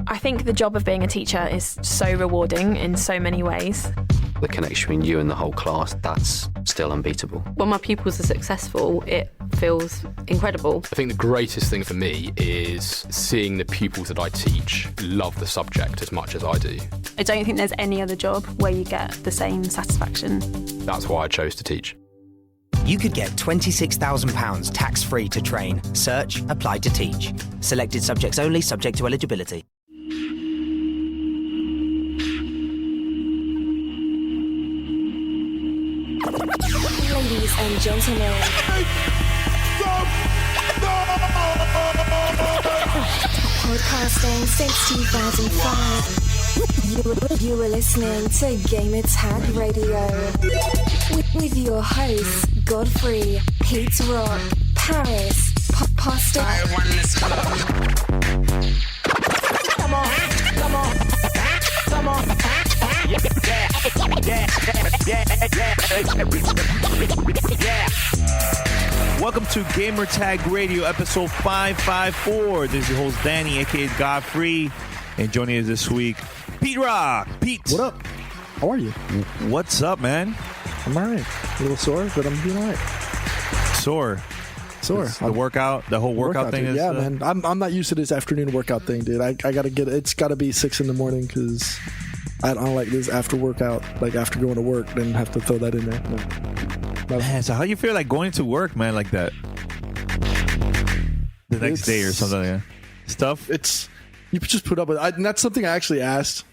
I think the job of being a teacher is so rewarding in so many ways. The connection between you and the whole class, that's still unbeatable. When my pupils are successful, it feels incredible. I think the greatest thing for me is seeing the pupils that I teach love the subject as much as I do. I don't think there's any other job where you get the same satisfaction. That's why I chose to teach. You could get £26,000 tax-free to train. Search Apply to Teach. Selected subjects only, subject to eligibility. Ladies and gentlemen, podcasting since 2005, you were listening to Gamer Tag Radio with your hosts Godfrey, Pete Rock, Paris, Pasta. Come on, come on, come on. Welcome to Gamer Tag Radio, episode 554. This is your host, Danny, a.k.a. Godfrey. And joining us this week, Pete Rock. Pete. What up? How are you? What's up, man? I'm all right. A little sore, but I'm doing all right. Sore. The workout, the whole workout thing dude. is... Yeah, man. I'm not used to this afternoon workout thing, dude. I got to get it. It's got to be 6 in the morning because I don't like this after workout, like after going to work, then have to throw that in there. No. Man, so how you feel like going to work, man, like that? The next day or something like that? Stuff? You just put up with it. And that's something I actually asked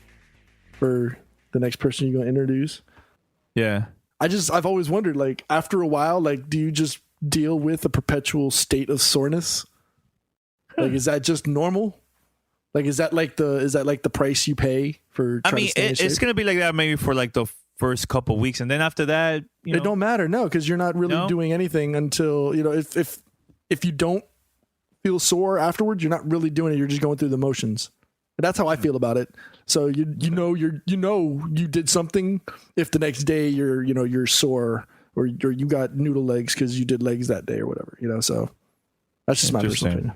for the next person you're going to introduce. Yeah. I've always wondered, like, after a while, like, do you just deal with a perpetual state of soreness? Like, is that just normal? Like, is that like the price you pay for trying to stay in shape? It's going to be like that maybe for like the first couple weeks, and then after that, it don't matter, no, because you're not really doing anything until, if you don't feel sore afterwards, you're not really doing it. You're just going through the motions. And that's how I feel about it. So you did something if the next day you're sore or you got noodle legs because you did legs that day or whatever, so that's just my personal opinion.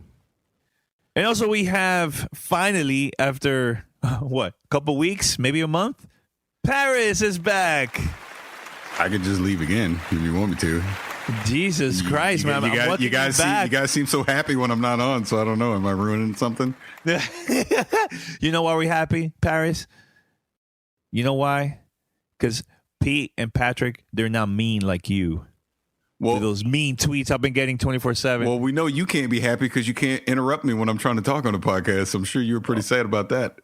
And also we have finally, after a couple weeks, maybe a month, Paris is back. I could just leave again if you want me to. Jesus Christ, man. You guys seem so happy when I'm not on, so I don't know. Am I ruining something? You know why we're happy, Paris? You know why? Because Pete and Patrick, they're not mean like you. Well, those mean tweets I've been getting 24/7. Well, we know you can't be happy because you can't interrupt me when I'm trying to talk on the podcast. I'm sure you were pretty sad about that.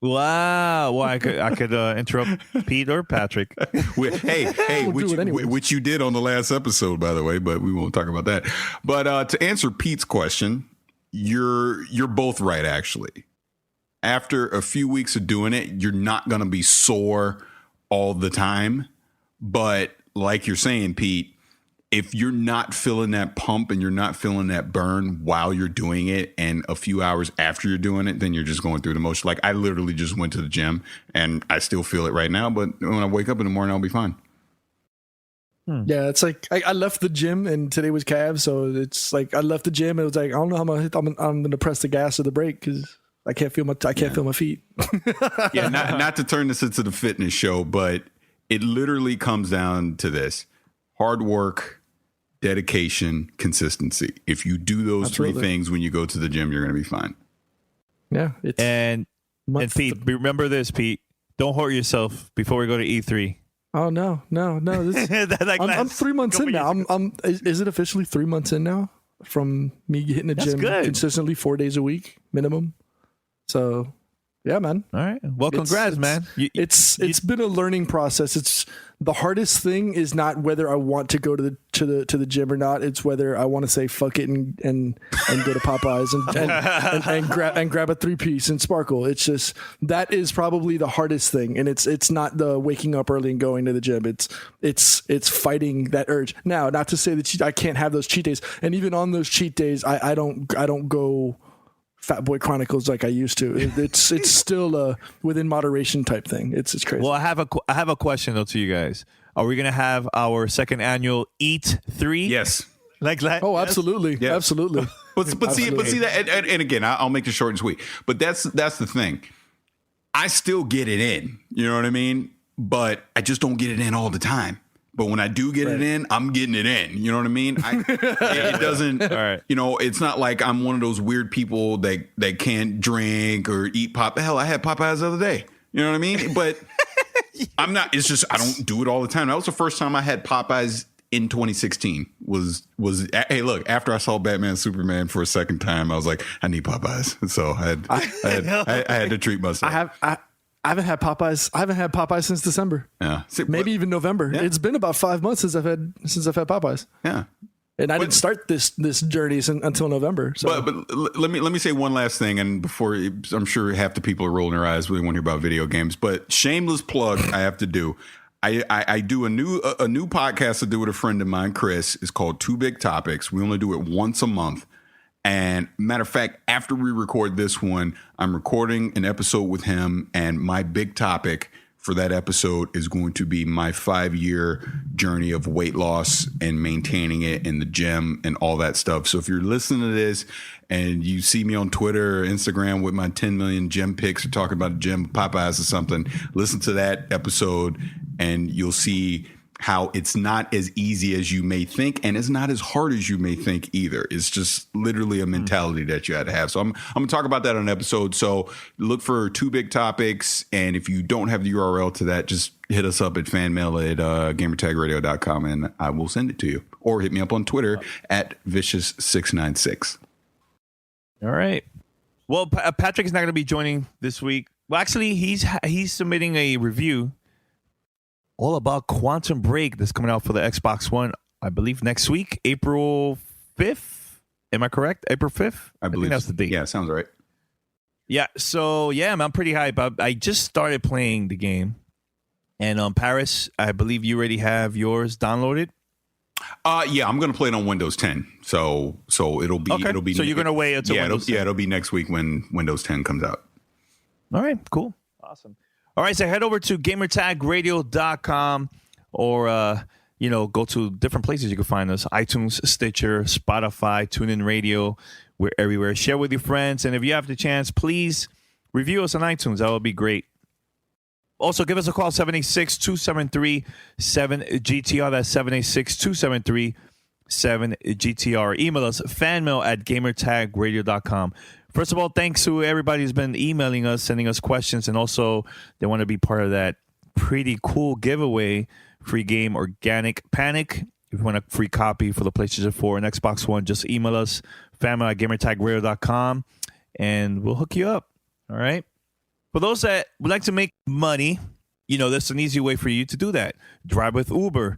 Wow. Well, I could interrupt Pete or Patrick. Which you did on the last episode, by the way, but we won't talk about that. But to answer Pete's question, you're both right, actually. After a few weeks of doing it, you're not going to be sore all the time. But like you're saying, Pete, if you're not feeling that pump and you're not feeling that burn while you're doing it and a few hours after you're doing it, then you're just going through the motion. Like I literally just went to the gym and I still feel it right now. But when I wake up in the morning, I'll be fine. Yeah, it's like I left the gym and today was calves. So it's like I left the gym and it was like, I don't know how I'm going to press the gas or the brake because I can't feel my feet. Yeah, not to turn this into the fitness show, but it literally comes down to this: hard work, dedication, consistency. If you do those three things when you go to the gym, you're going to be fine. Yeah. And Pete, remember this, Pete. Don't hurt yourself before we go to E3. Oh, no. This, I'm 3 months in now. Is it officially 3 months in now from me hitting the gym consistently 4 days a week minimum? So, yeah, man. All right. Well, congrats, man. It's been a learning process. It's the hardest thing is not whether I want to go to the gym or not. It's whether I want to say fuck it and go to Popeyes and grab a 3-piece and sparkle. It's just that is probably the hardest thing, and it's not the waking up early and going to the gym. It's fighting that urge. Now, not to say that I can't have those cheat days, and even on those cheat days, I don't go Fat Boy Chronicles like I used to. It's still a within moderation type thing. It's crazy. Well, I have a question though to you guys. Are we gonna have our second annual Eat 3? Yes. Like that? Oh, absolutely, yeah. Absolutely. But see that, and again, I'll make this short and sweet. But that's the thing. I still get it in. You know what I mean? But I just don't get it in all the time. But when I do get it in, I'm getting it in. You know what I mean? It doesn't, you know, it's not like I'm one of those weird people that can't drink or eat pop. Hell, I had Popeyes the other day. You know what I mean? But I'm not, it's just, I don't do it all the time. That was the first time I had Popeyes in 2016 was, hey, look, after I saw Batman Superman for a second time, I was like, I need Popeyes. And so I had to treat myself. I haven't had Popeyes. I haven't had Popeyes since December. Yeah, maybe even November. Yeah. It's been about 5 months since I've had Popeyes. Yeah, and I didn't start this journey until November. So. But let me say one last thing, and before I'm sure half the people are rolling their eyes when they want to hear about video games. But shameless plug, I have to do. I do a new podcast to do with a friend of mine, Chris. It's called Two Big Topics. We only do it once a month. And matter of fact, after we record this one, I'm recording an episode with him. And my big topic for that episode is going to be my 5-year journey of weight loss and maintaining it in the gym and all that stuff. So if you're listening to this and you see me on Twitter or Instagram with my 10 million gym pics or talking about a gym, Popeyes or something, listen to that episode and you'll see how it's not as easy as you may think, and it's not as hard as you may think either. It's just literally a mentality that you had to have. So I'm going to talk about that on an episode. So look for Two Big Topics, and if you don't have the URL to that, just hit us up at fanmail at gamertagradio.com, and I will send it to you. Or hit me up on Twitter at vicious696. All right. Well, Patrick is not going to be joining this week. Well, actually, he's submitting a review all about Quantum Break that's coming out for the Xbox One, I believe next week, April 5th. Am I correct? April 5th? I believe that's the date. Yeah, sounds right. Yeah, so yeah, I'm pretty hype. I just started playing the game. And Paris, I believe you already have yours downloaded. Yeah, I'm going to play it on Windows 10. So it'll be okay. It'll be so you're going to wait until Windows 10. It'll be next week when Windows 10 comes out. All right, cool. Awesome. All right, so head over to gamertagradio.com or, go to different places you can find us. iTunes, Stitcher, Spotify, TuneIn Radio. We're everywhere. Share with your friends. And if you have the chance, please review us on iTunes. That would be great. Also, give us a call, 786-273-7GTR. That's 786-273-7GTR. Email us, fanmail@gamertagradio.com. First of all, thanks to everybody who's been emailing us, sending us questions, and also they want to be part of that pretty cool giveaway, free game Organic Panic. If you want a free copy for the PlayStation 4 and Xbox One, just email us, family@gamertagradio.com, and we'll hook you up. All right? For those that would like to make money, there's an easy way for you to do that. Drive with Uber.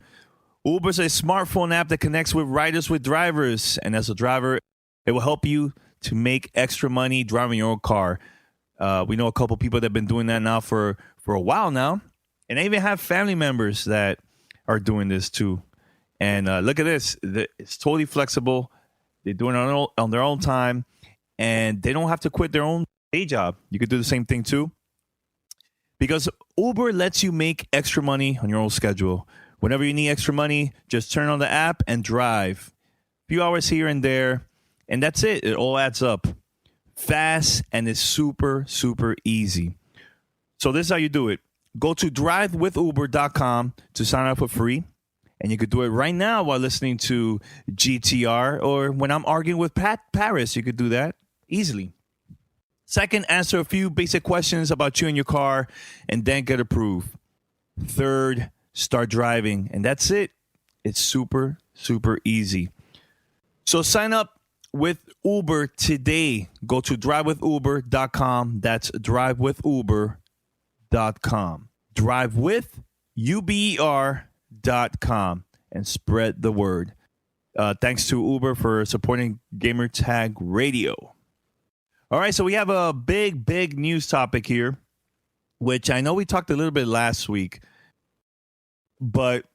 Uber's a smartphone app that connects with riders with drivers, and as a driver, it will help you to make extra money driving your own car. We know a couple people that have been doing that now for a while now. And I even have family members that are doing this too. And look at this. It's totally flexible. They're doing it on their own time. And they don't have to quit their own day job. You could do the same thing too. Because Uber lets you make extra money on your own schedule. Whenever you need extra money, just turn on the app and drive. A few hours here and there. And that's it. It all adds up. Fast, and it's super, super easy. So this is how you do it. Go to drivewithuber.com to sign up for free. And you could do it right now while listening to GTR. Or when I'm arguing with Paris, you could do that easily. Second, answer a few basic questions about you and your car, and then get approved. Third, start driving. And that's it. It's super, super easy. So sign up with Uber today. Go to drivewithuber.com. That's drivewithuber.com. Drivewithuber.com and spread the word. Thanks to Uber for supporting Gamertag Radio. All right, so we have a big news topic here, which I know we talked a little bit last week, but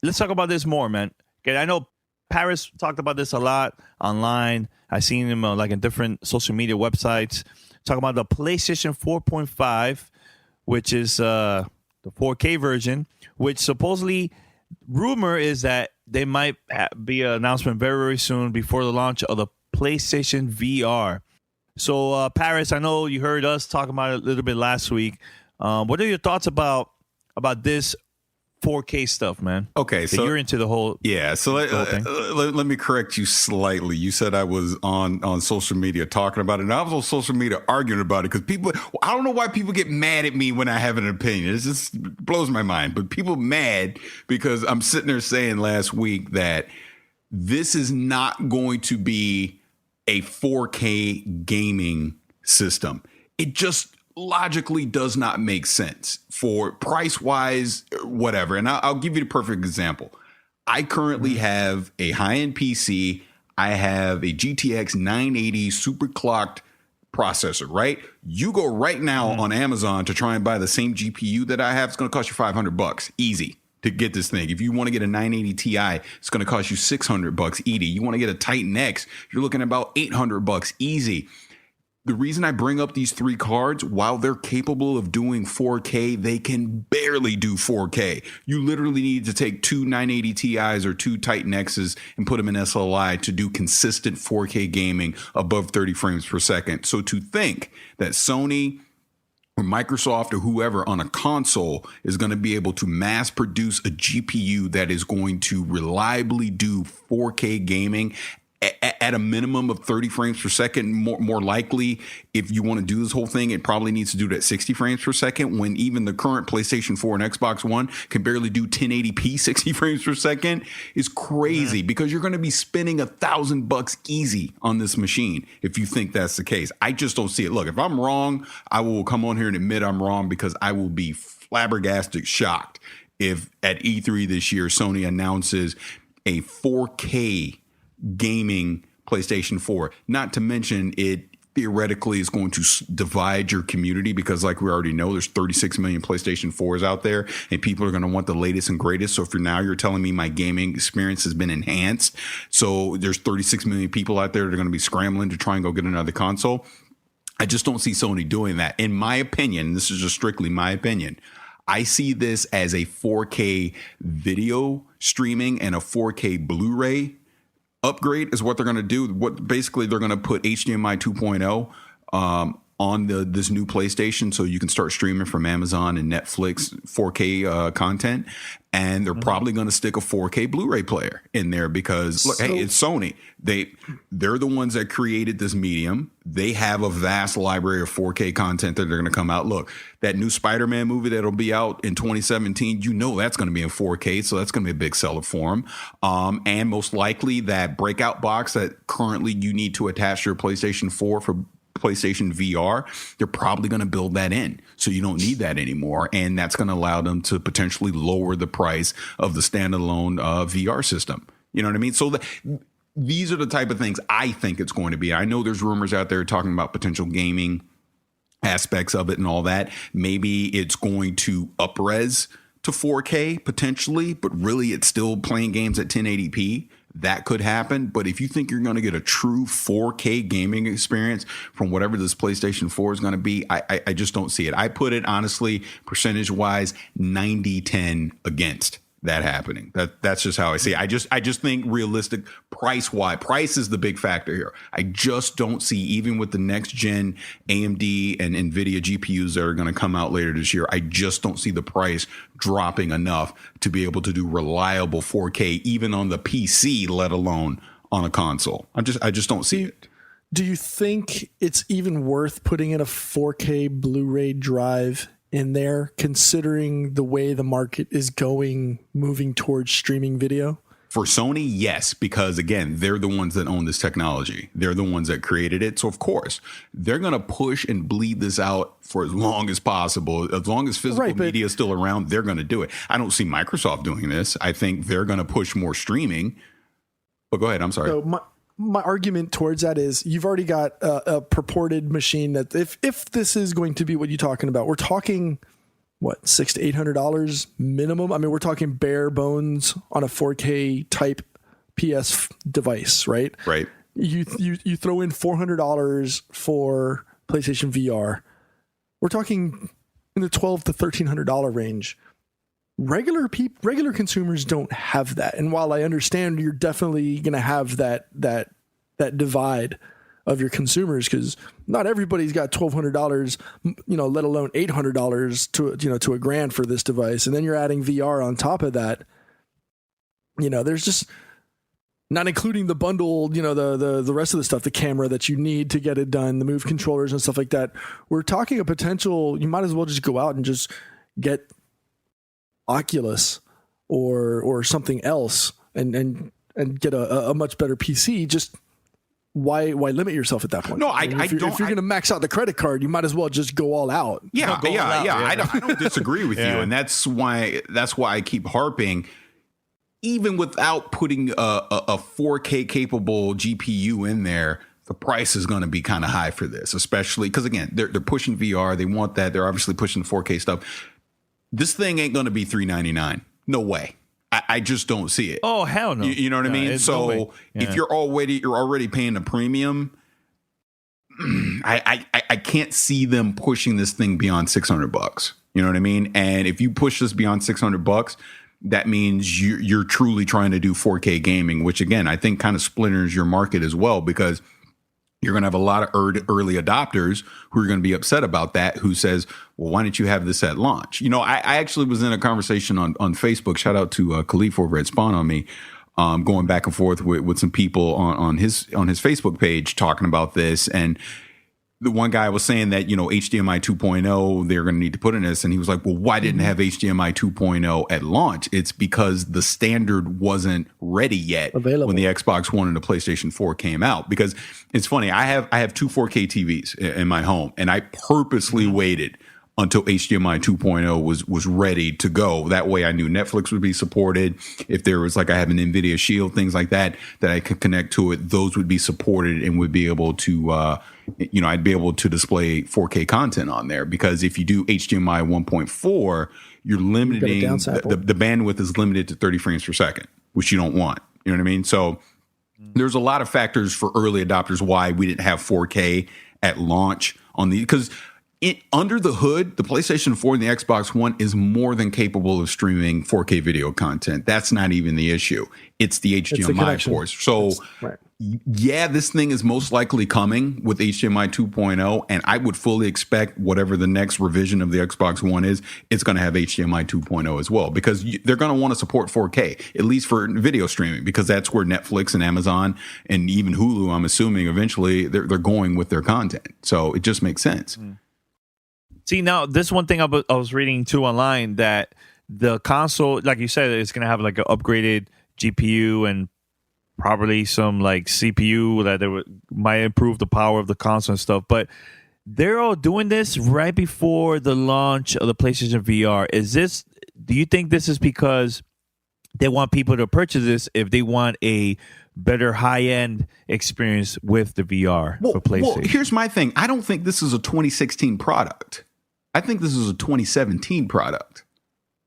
let's talk about this more, man. Okay, I know Paris talked about this a lot online. I've seen him in different social media websites talking about the PlayStation 4.5, which is the 4K version, which supposedly rumor is that they might be an announcement very, very soon before the launch of the PlayStation VR. So, Paris, I know you heard us talk about it a little bit last week. What are your thoughts about this 4K stuff, man? Okay, so you're into the whole So let me correct you slightly. You said I was on social media talking about it, and I was on social media arguing about it because people. I don't know why people get mad at me when I have an opinion. It just blows my mind. But people mad because I'm sitting there saying last week that this is not going to be a 4K gaming system. It just logically does not make sense for price wise, whatever. And I'll give you the perfect example. I currently have a high-end PC. I have a GTX 980 super clocked processor, right? You go right now on Amazon to try and buy the same GPU that I have. It's going to cost you $500 easy to get this thing. If you want to get a 980 Ti, it's going to cost you $600 easy. You want to get a Titan X, you're looking at about $800 easy. The reason I bring up these three cards, while they're capable of doing 4K, they can barely do 4K. You literally need to take two 980 Ti's or two Titan X's and put them in SLI to do consistent 4K gaming above 30 frames per second. So to think that Sony or Microsoft or whoever on a console is going to be able to mass produce a GPU that is going to reliably do 4K gaming at a minimum of 30 frames per second, more likely, if you want to do this whole thing, it probably needs to do it at 60 frames per second, when even the current PlayStation 4 and Xbox One can barely do 1080p 60 frames per second, is crazy, because you're going to be spending $1,000 easy on this machine if you think that's the case. I just don't see it. Look, if I'm wrong, I will come on here and admit I'm wrong, because I will be flabbergasted shocked if at E3 this year Sony announces a 4K gaming PlayStation 4. Not to mention, it theoretically is going to divide your community, because like we already know, there's 36 million PlayStation 4s out there, and people are going to want the latest and greatest. So if you're telling me my gaming experience has been enhanced, so there's 36 million people out there that are going to be scrambling to try and go get another console. I just don't see Sony doing that. In my opinion, this is just strictly my opinion, I see this as a 4K video streaming and a 4K Blu-ray upgrade is what they're going to do. What basically they're going to put HDMI 2.0 on this new PlayStation, so you can start streaming from Amazon and Netflix 4K content. And they're probably going to stick a 4K Blu-ray player in there, because look, hey, it's Sony. They're the ones that created this medium. They have a vast library of 4K content that they're going to come out. Look, that new Spider-Man movie that'll be out in 2017, that's going to be in 4K, so that's going to be a big seller for them. And most likely that breakout box that currently you need to attach to your PlayStation 4 for PlayStation VR, they're probably going to build that in, so you don't need that anymore, and that's going to allow them to potentially lower the price of the standalone VR system. You know what I mean? So these are the type of things I think it's going to be. I know there's rumors out there talking about potential gaming aspects of it and all that. Maybe it's going to up-res to 4K potentially, but really it's still playing games at 1080p. That could happen. But if you think you're going to get a true 4K gaming experience from whatever this PlayStation 4 is going to be, I just don't see it. I put it, honestly, percentage-wise, 90-10 against that happening. That's just how I see it. I just think realistic price-wise, price is the big factor here. I just don't see, even with the next-gen AMD and NVIDIA GPUs that are going to come out later this year, I just don't see the price dropping enough to be able to do reliable 4K, even on the PC, let alone on a console. I just don't see it. Do you think it's even worth putting in a 4K Blu-ray drive in there, considering the way the market is moving towards streaming video? For Sony, yes, because again, they're the ones that own this technology. They're the ones that created it. So of course, they're going to push and bleed this out for as long as possible. As long as physical media is still around, they're going to do it. I don't see Microsoft doing this. I think they're going to push more streaming. But go ahead. I'm sorry. So my argument towards that is, you've already got a purported machine that if this is going to be what you're talking about, we're talking what, $600 to $800 minimum. I mean, we're talking bare bones on a 4K type PS device, right? Right. You throw in $400 for PlayStation VR. We're talking in the $1,200 to $1,300 range. Regular consumers don't have that. And while I understand you're definitely going to have that divide of your consumers, because not everybody's got $1,200, let alone $800 to $1,000 for this device. And then you're adding VR on top of that. There's just, not including the bundle, the rest of the stuff, the camera that you need to get it done, the Move controllers and stuff like that. We're talking a potential, you might as well just go out and just get Oculus or something else and get a much better PC. Just why limit yourself at that point? No, if you're going to max out the credit card, you might as well just go all out. Yeah. I don't disagree with you, and that's why I keep harping. Even without putting a 4K capable GPU in there, the price is going to be kind of high for this, especially because, again, they're pushing VR. They want that. They're obviously pushing 4K stuff. This thing ain't going to be $399. No way. I just don't see it. Oh, hell no. You know what I mean? So if you're already paying a premium, I can't see them pushing this thing beyond $600. You know what I mean? And if you push this beyond $600, that means you're truly trying to do 4K gaming, which, again, I think kind of splinters your market as well, because you're going to have a lot of early adopters who are going to be upset about that, who says, well, why didn't you have this at launch? I actually was in a conversation on Facebook. Shout out to Khalif over at Spawn on Me, going back and forth with some people on his Facebook page talking about this. And the one guy was saying that, HDMI 2.0, they're going to need to put in this. And he was like, well, why didn't have HDMI 2.0 at launch? It's because the standard wasn't ready yet when the Xbox One and the PlayStation 4 came out. Because it's funny, I have two 4K TVs in my home, and I purposely waited until HDMI 2.0 was ready to go. That way I knew Netflix would be supported. If there was, like, I have an NVIDIA Shield, things like that I could connect to it, those would be supported and would be able to, I'd be able to display 4K content on there. Because if you do HDMI 1.4, you're limiting, the bandwidth is limited to 30 frames per second, which you don't want. You know what I mean? So there's a lot of factors for early adopters why we didn't have 4K at launch on because under the hood, the PlayStation 4 and the Xbox One is more than capable of streaming 4K video content. That's not even the issue. It's the HDMI ports. So, yeah, this thing is most likely coming with HDMI 2.0, and I would fully expect whatever the next revision of the Xbox One is, it's going to have HDMI 2.0 as well, because they're going to want to support 4K, at least for video streaming, because that's where Netflix and Amazon and even Hulu, I'm assuming, eventually they're going with their content. So it just makes sense. See, now, this one thing I was reading too online, that the console, like you said, it's going to have like an upgraded GPU and probably some like CPU that might improve the power of the console and stuff. But they're all doing this right before the launch of the PlayStation VR. Do you think this is because they want people to purchase this if they want a better high-end experience with the VR for PlayStation? Well, here's my thing. I don't think this is a 2016 product. I think this is a 2017 product.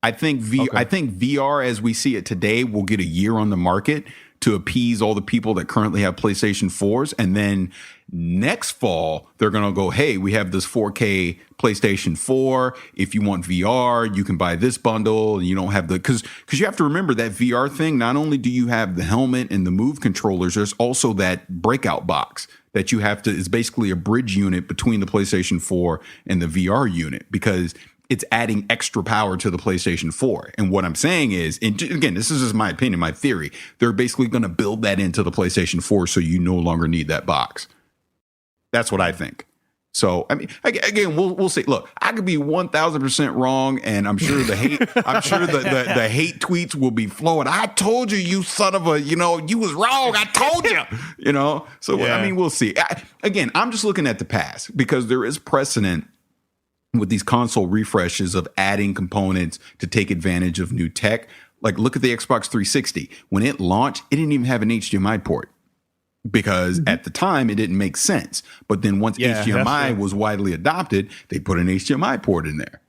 I think VR as we see it today will get a year on the market to appease all the people that currently have PlayStation 4s. And then next fall, they're going to go, hey, we have this 4K PlayStation 4. If you want VR, you can buy this bundle. And you don't have because you have to remember that VR thing, not only do you have the helmet and the Move controllers, there's also that breakout box that you have to, is basically a bridge unit between the PlayStation 4 and the VR unit, because it's adding extra power to the PlayStation 4. And what I'm saying is, and again, this is just my opinion, my theory, they're basically going to build that into the PlayStation 4 so you no longer need that box. That's what I think. So, I mean, again, we'll see. Look, I could be 1,000% wrong, and I'm sure the hate, the hate tweets will be flowing. I told you, you son of a, you was wrong. I told you, So, yeah. I mean, we'll see. Again, I'm just looking at the past, because there is precedent with these console refreshes of adding components to take advantage of new tech. Like, look at the Xbox 360. When it launched, it didn't even have an HDMI port, because at the time it didn't make sense. But then once HDMI was widely adopted, they put an HDMI port in there,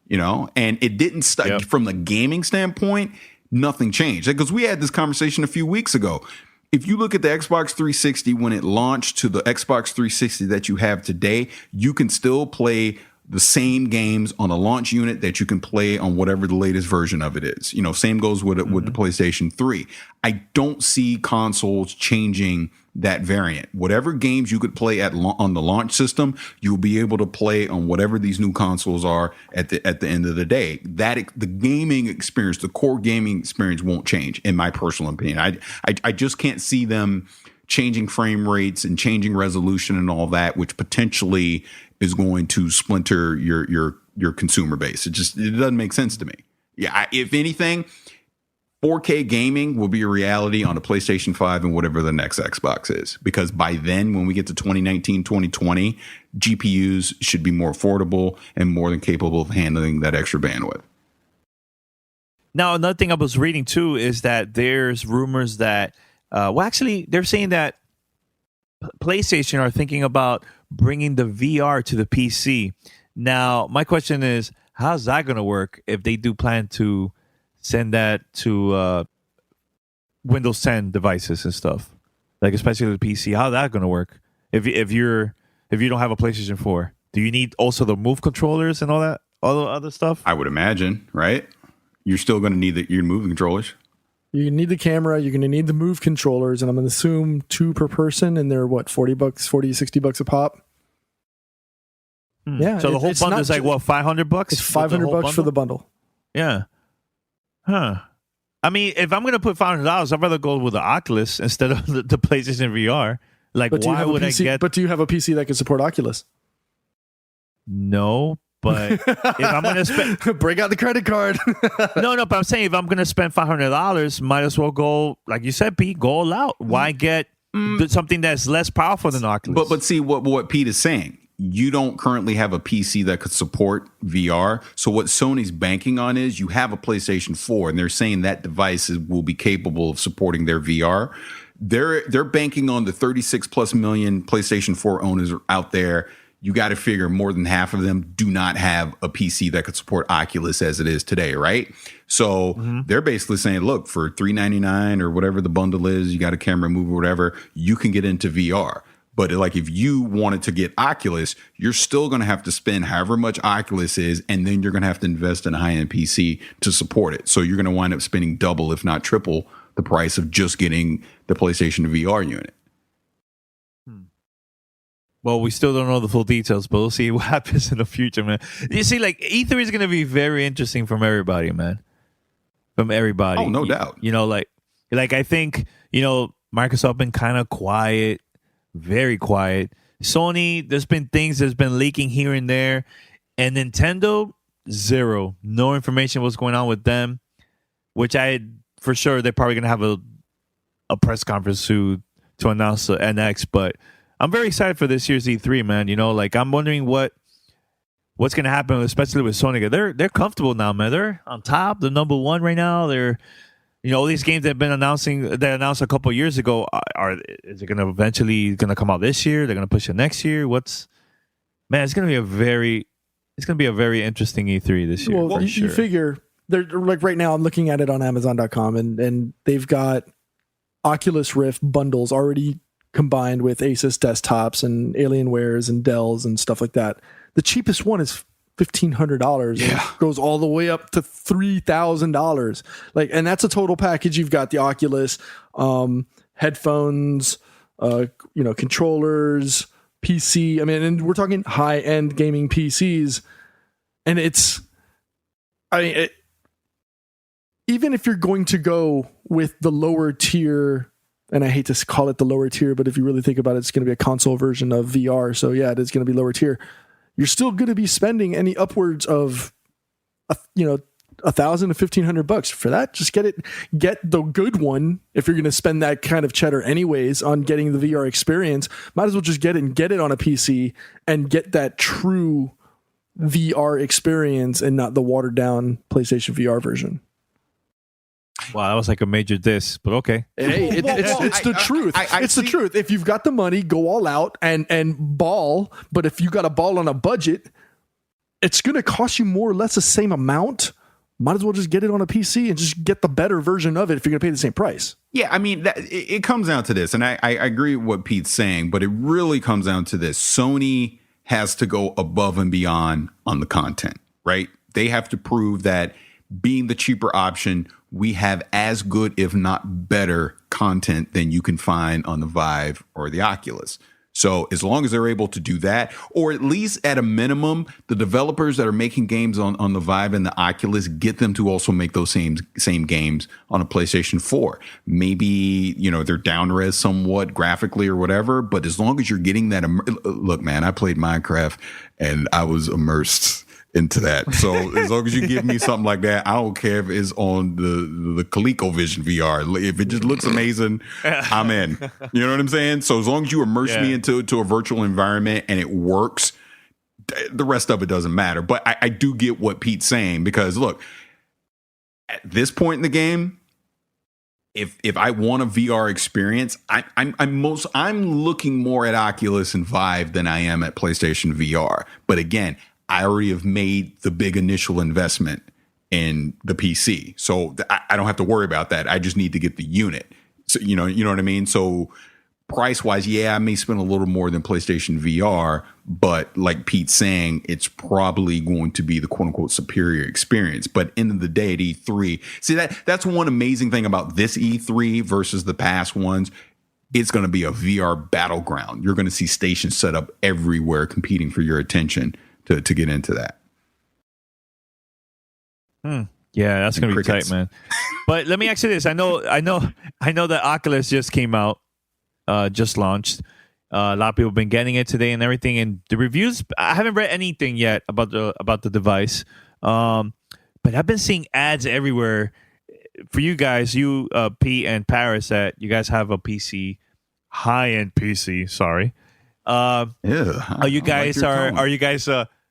and it didn't from the gaming standpoint, nothing changed. Because we had this conversation a few weeks ago. If you look at the Xbox 360 when it launched to the Xbox 360 that you have today, you can still play the same games on a launch unit that you can play on whatever the latest version of it is. Same goes with with the PlayStation 3. I don't see consoles changing that variant. Whatever games you could play on the launch system, you'll be able to play on whatever these new consoles are at the end of the day. The gaming experience, the core gaming experience, won't change, in my personal opinion. I just can't see them changing frame rates and changing resolution and all that, which potentially is going to splinter your consumer base. It doesn't make sense to me. Yeah, if anything, 4K gaming will be a reality on a PlayStation 5 and whatever the next Xbox is, because by then, when we get to 2019, 2020, GPUs should be more affordable and more than capable of handling that extra bandwidth. Now, another thing I was reading too is that there's rumors that, actually, they're saying that PlayStation are thinking about bringing the VR to the PC. Now, my question is, how's that going to work if they do plan to send that to Windows 10 devices and stuff, like especially the PC? How's that going to work if you don't have a PlayStation 4? Do you need also the Move controllers and all the other stuff? I would imagine, right? You're still going to need your Move controllers. You need the camera, you're going to need the Move controllers, and I'm going to assume 2 per person, and they're what, $60 a pop? Yeah. So the whole bundle is like what, $500? It's $500 for the bundle. Yeah. Huh. I mean, if I'm going to put $500, I'd rather go with the Oculus instead of the PlayStation VR. Like, why would I get? But do you have a PC that can support Oculus? No. But if I'm going to spend... Break out the credit card. No, but I'm saying if I'm going to spend $500, might as well go, like you said, Pete, go all out. Why get something that's less powerful than Oculus? But see what Pete is saying. You don't currently have a PC that could support VR. So what Sony's banking on is you have a PlayStation 4, and they're saying that device will be capable of supporting their VR. They're banking on the 36 plus million PlayStation 4 owners out there. You got to figure more than half of them do not have a PC that could support Oculus as it is today, right? So they're basically saying, look, for $399 or whatever the bundle is, you got a camera, move or whatever, you can get into VR. But like if you wanted to get Oculus, you're still going to have to spend however much Oculus is, and then you're going to have to invest in a high-end PC to support it. So you're going to wind up spending double, if not triple, the price of just getting the PlayStation VR unit. Well, we still don't know the full details, but we'll see what happens in the future, man. You see, like, E3 is going to be very interesting from everybody, man. From everybody. Oh, no doubt. Like I think, Microsoft been kind of quiet, very quiet. Sony, there's been things that's been leaking here and there. And Nintendo, zero. No information what's going on with them, which for sure, they're probably going to have a press conference soon to announce the NX, but I'm very excited for this year's E3, man. I'm wondering what's going to happen, especially with Sony. They're comfortable now, man. They're on top. They're number one right now. They're, all these games they announced a couple of years ago. Is it going to eventually come out this year? They're going to push it next year. It's going to be a very interesting E3 this year. Well, you figure they're like right now. I'm looking at it on Amazon.com, and they've got Oculus Rift bundles already combined with Asus desktops and Alienwares and Dells and stuff like that. The cheapest one is $1,500. Yeah. It goes all the way up to $3,000. And that's a total package. You've got the Oculus, headphones, controllers, PC. I mean, and we're talking high-end gaming PCs. And even if you're going to go with the lower tier, and I hate to call it the lower tier, but if you really think about it, it's going to be a console version of VR. So yeah, it is going to be lower tier. You're still going to be spending any upwards of, $1,000 to $1,500 for that. Just get the good one. If you're going to spend that kind of cheddar anyways on getting the VR experience, might as well just get it on a PC and get that true VR experience and not the watered down PlayStation VR version. Wow, that was like a major diss, but okay. Hey, it's the truth. It's the truth. If you've got the money, go all out and ball. But if you got a ball on a budget, it's going to cost you more or less the same amount. Might as well just get it on a PC and just get the better version of it if you're going to pay the same price. Yeah, I mean, it comes down to this, and I agree with what Pete's saying, but it really comes down to this. Sony has to go above and beyond on the content, right? They have to prove that being the cheaper option, we have as good, if not better, content than you can find on the Vive or the Oculus. So as long as they're able to do that, or at least at a minimum, the developers that are making games on the Vive and the Oculus, get them to also make those same games on a PlayStation 4. Maybe, they're down-res somewhat graphically or whatever, but as long as you're getting that, look, man, I played Minecraft and I was immersed into that. So as long as you give me something like that, I don't care if it's on the ColecoVision VR. If it just looks amazing, I'm in. You know what I'm saying? So as long as you immerse me into a virtual environment and it works, the rest of it doesn't matter. But I do get what Pete's saying, because look, at this point in the game, if I want a VR experience, I'm looking more at Oculus and Vive than I am at PlayStation VR. But again, I already have made the big initial investment in the PC. So I don't have to worry about that. I just need to get the unit. So, you know what I mean? So price wise, I may spend a little more than PlayStation VR, but like Pete's saying, it's probably going to be the quote unquote superior experience. But end of the day at E3, see that's one amazing thing about this E3 versus the past ones. It's going to be a VR battleground. You're going to see stations set up everywhere competing for your attention to get into that. Yeah, that's going to be tight, man. But let me ask you this. I know that Oculus just came out, just launched. A lot of people have been getting it today and everything. And the reviews, I haven't read anything yet about the device. But I've been seeing ads everywhere for you guys, Pete and Paris, that you guys have a PC, high-end PC, sorry. Are you guys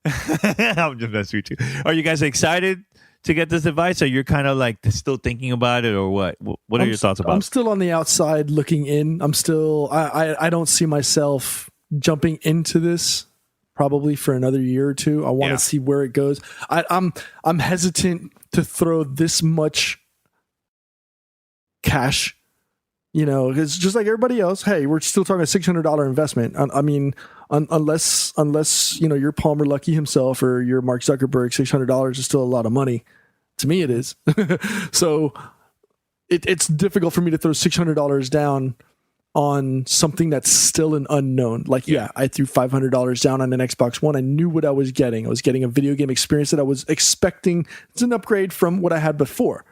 I'm just messing with you. Are you guys excited to get this device? Or you're kind of like still thinking about it, or what? What are your thoughts about it? I'm still on the outside looking in. I'm still I don't see myself jumping into this probably for another year or two. I want to see where it goes. I'm hesitant to throw this much cash. It's just like everybody else. Hey, we're still talking a $600 investment. I mean, unless you're Palmer Luckey himself or you're Mark Zuckerberg, $600 is still a lot of money. To me, it is. So it's difficult for me to throw $600 down on something that's still an unknown. Like, I threw $500 down on an Xbox One. I knew what I was getting. I was getting a video game experience that I was expecting. It's an upgrade from what I had before.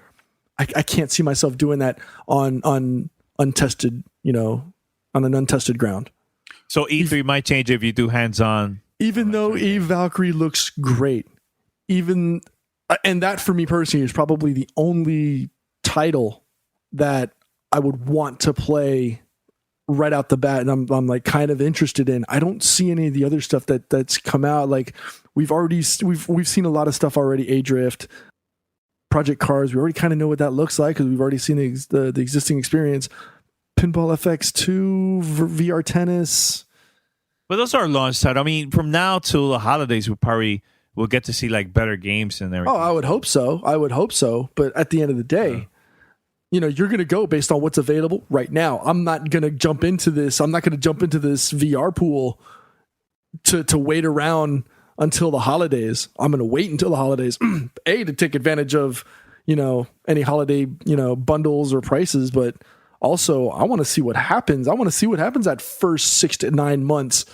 I can't see myself doing that on untested, on an untested ground. So E3 might change if you do hands-on. Even though Eve Valkyrie looks great, and that for me personally is probably the only title that I would want to play right out the bat, and I'm like kind of interested in. I don't see any of the other stuff that's come out. Like we've seen a lot of stuff already. Adrift, Project Cars, we already kind of know what that looks like because we've already seen the existing experience. Pinball FX2, VR Tennis. But those are launch titles. I mean, from now till the holidays, we'll get to see like better games and everything. Oh, I would hope so. But at the end of the day, you're going to go based on what's available right now. I'm not going to jump into this. I'm not going to jump into this VR pool to wait around until the holidays. I'm going to wait until the holidays, to take advantage of, any holiday, bundles or prices, but also I want to see what happens. I want to see what happens that first 6 to 9 months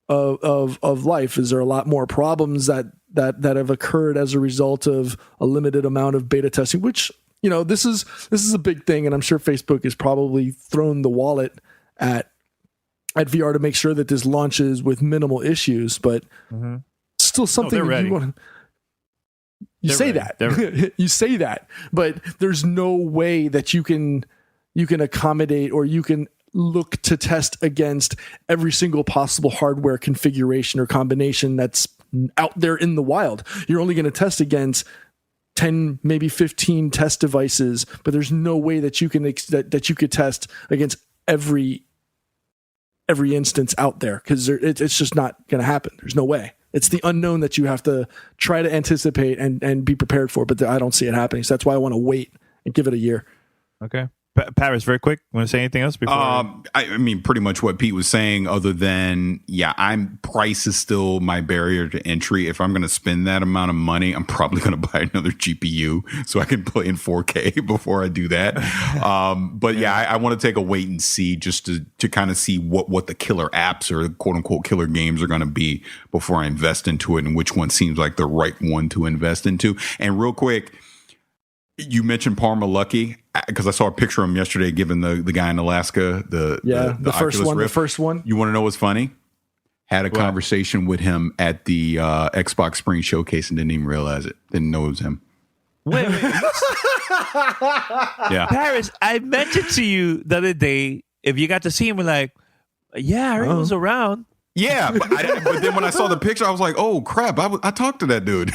of life. Is there a lot more problems that have occurred as a result of a limited amount of beta testing, which, this is a big thing. And I'm sure Facebook has probably thrown the wallet at VR to make sure that this launches with minimal issues, but still something that you want to. You say that, you say that, but there's no way that you can accommodate or you can look to test against every single possible hardware configuration or combination that's out there in the wild. You're only going to test against 10, maybe 15 test devices, but there's no way that you can that you could test against every instance out there, because it's just not going to happen. There's no way. It's the unknown that you have to try to anticipate and be prepared for, but I don't see it happening. So that's why I want to wait and give it a year. Okay. Paris, very quick. Want to say anything else before? I mean, pretty much what Pete was saying. Other than, price is still my barrier to entry. If I'm going to spend that amount of money, I'm probably going to buy another GPU so I can play in 4K before I do that. But I want to take a wait and see, just to kind of see what the killer apps or quote unquote killer games are going to be before I invest into it, and which one seems like the right one to invest into. And real quick, you mentioned Palmer Luckey, because I saw a picture of him yesterday giving the guy in Alaska the first Oculus one. Rift. The first one. You want to know what's funny? Had a conversation with him at the Xbox Spring Showcase and didn't even realize it. Didn't know it was him. Wait. Yeah, Paris, I mentioned to you the other day, if you got to see him, we're like, I heard he was around. Yeah, but then when I saw the picture, I was like, oh crap! I talked to that dude.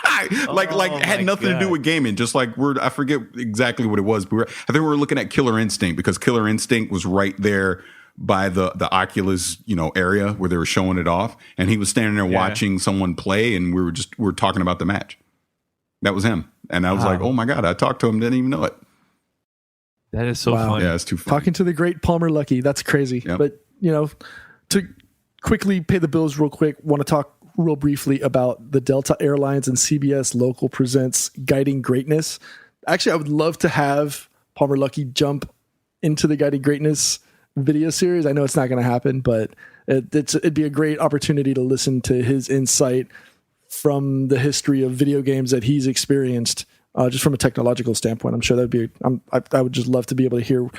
Had nothing to do with gaming. Just like I forget exactly what it was, but I think we were looking at Killer Instinct, because Killer Instinct was right there by the Oculus, area where they were showing it off, and he was standing there watching someone play, and we were talking about the match. That was him, and I was like, oh my god! I talked to him, didn't even know it. That is so funny. Yeah, it's too funny. Talking to the great Palmer Luckey. That's crazy. Yep. But to quickly pay the bills real quick, want to talk real briefly about the Delta Airlines and CBS Local presents Guiding Greatness. Actually, I would love to have Palmer Luckey jump into the Guiding Greatness video series. I know it's not going to happen, but it'd be a great opportunity to listen to his insight from the history of video games that he's experienced, just from a technological standpoint. I'm sure that'd be. I would just love to be able to hear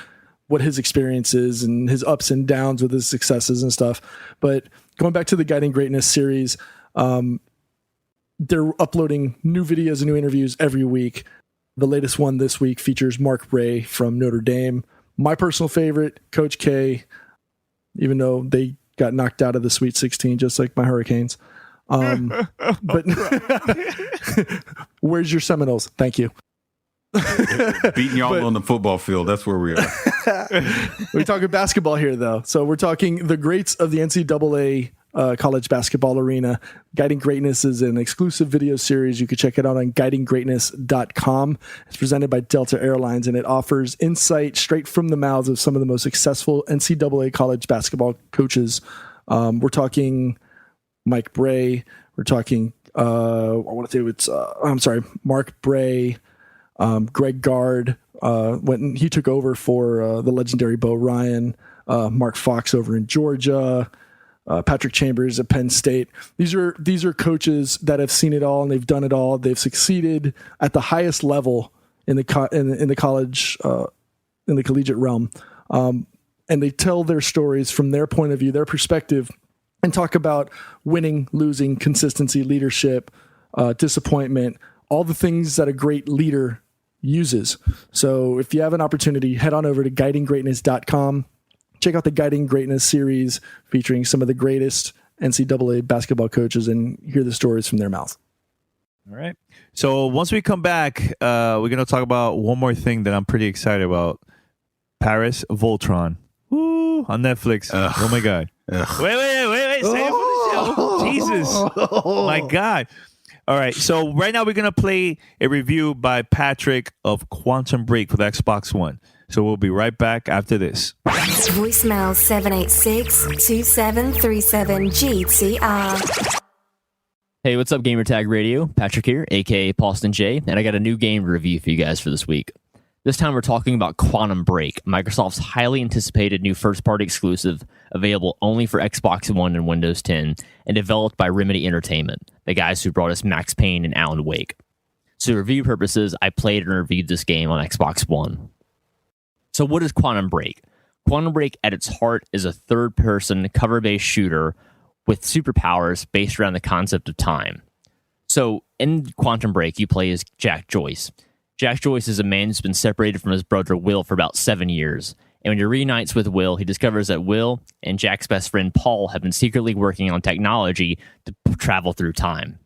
what his experience is and his ups and downs with his successes and stuff. But going back to the Guiding Greatness series, they're uploading new videos and new interviews every week. The latest one this week features Mark Bray from Notre Dame. My personal favorite, Coach K, even though they got knocked out of the Sweet 16, just like my Hurricanes. But where's your Seminoles? Thank you. Beating y'all on the football field. That's where we are. We're talking basketball here, though. So we're talking the greats of the NCAA college basketball arena. Guiding Greatness is an exclusive video series. You can check it out on guidinggreatness.com. It's presented by Delta Airlines, and it offers insight straight from the mouths of some of the most successful NCAA college basketball coaches. We're talking Mike Bray. We're talking, Mark Bray, Greg Gard, when he took over for the legendary Bo Ryan, Mark Fox over in Georgia, Patrick Chambers at Penn State. These are coaches that have seen it all and they've done it all. They've succeeded at the highest level in the college, in the collegiate realm, and they tell their stories from their point of view, their perspective, and talk about winning, losing, consistency, leadership, disappointment, all the things that a great leader uses. So if you have an opportunity, head on over to guidinggreatness.com. Check out the Guiding Greatness series featuring some of the greatest NCAA basketball coaches and hear the stories from their mouth. All right. So once we come back, we're going to talk about one more thing that I'm pretty excited about. Paris, Voltron. Woo, on Netflix. Oh, my God. Wait. Say it for the show. Jesus. My God. All right. So right now we're going to play a review by Patrick of Quantum Break for the Xbox One. So we'll be right back after this. Voicemail 786-2737-GTR. Hey, what's up, Gamertag Radio? Patrick here, aka Paulston J, and I got a new game review for you guys for this week. This time we're talking about Quantum Break, Microsoft's highly anticipated new first-party exclusive, available only for Xbox One and Windows 10, and developed by Remedy Entertainment, the guys who brought us Max Payne and Alan Wake. So for review purposes, I played and reviewed this game on Xbox One. So what is Quantum Break? Quantum Break at its heart is a third-person, cover-based shooter with superpowers based around the concept of time. So in Quantum Break, you play as Jack Joyce. Jack Joyce is a man who's been separated from his brother Will for about 7 years. And when he reunites with Will, he discovers that Will and Jack's best friend Paul have been secretly working on technology to travel through time.